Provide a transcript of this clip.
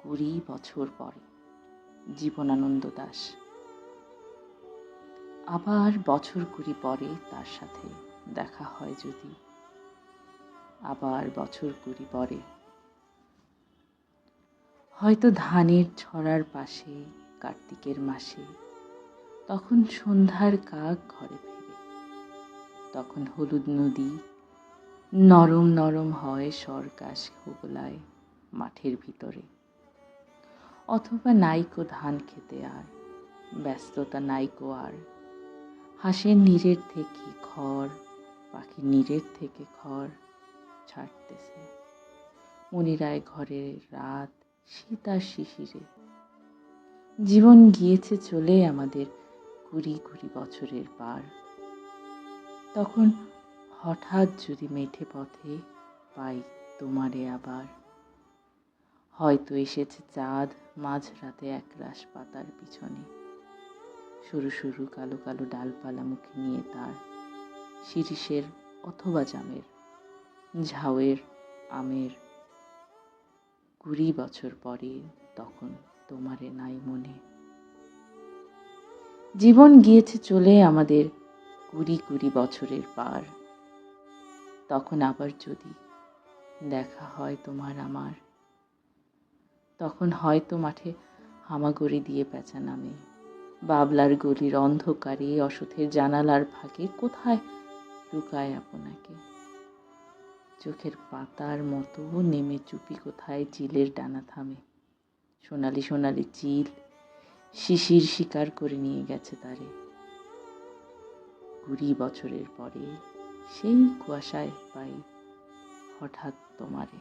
20 বছর পরে। জীবনানন্দ দাশ। আবার বছর 20 পরে তার সাথে দেখা হয় যদি, আবার বছর 20 পরে হয়তো ধানের ছড়ার পাশে কার্তিকের মাসে, তখন সন্ধ্যার কাক ঘরে ফেরে, তখন হলুদ নদী নরম নরম হয় সরকাশ হুগলায় মাঠের ভিতরে। অথবা নাইকো ধান খেতে আর ব্যস্ততা নাইকো আর, হাঁসের নীড়ের থেকে খড়, পাখির নীড়ের থেকে খড় ছাড়তেছে। মনিরায় ঘরের রাত শীত আর শিশিরে। জীবন গিয়েছে চলে আমাদের 20 বছরের পার। তখন হঠাৎ যদি মেঠে পথে পাই তোমারে আবার, হয়তো এসেছে চাঁদ মাঝরাতে একরাশ পাতার পিছনে, সরু সরু কালো কালো ডালপালা মুখে নিয়ে তার, শিরিষের অথবা জামের, ঝাউয়ের, আমের। 20 বছর পরে তখন তোমারে নাই মনে। জীবন গিয়েছে চলে আমাদের 20 বছরের পার। তখন আবার যদি দেখা হয় তোমার আমার, তখন হয়তো মাঠে হামাগুড়ি দিয়ে পেঁচা নামে, বাবলার গলির অন্ধকারে অসথের জানালার ফাঁকে কোথায় লুকায় আপনাকে। চোখের পাতার মতো নেমে চুপি কোথায় চিলের ডানা থামে, সোনালি সোনালি চিল শিশির শিকার করে নিয়ে গেছে তারে। 20 বছরের পরে সেই কুয়াশায় পাই হঠাৎ তোমারে।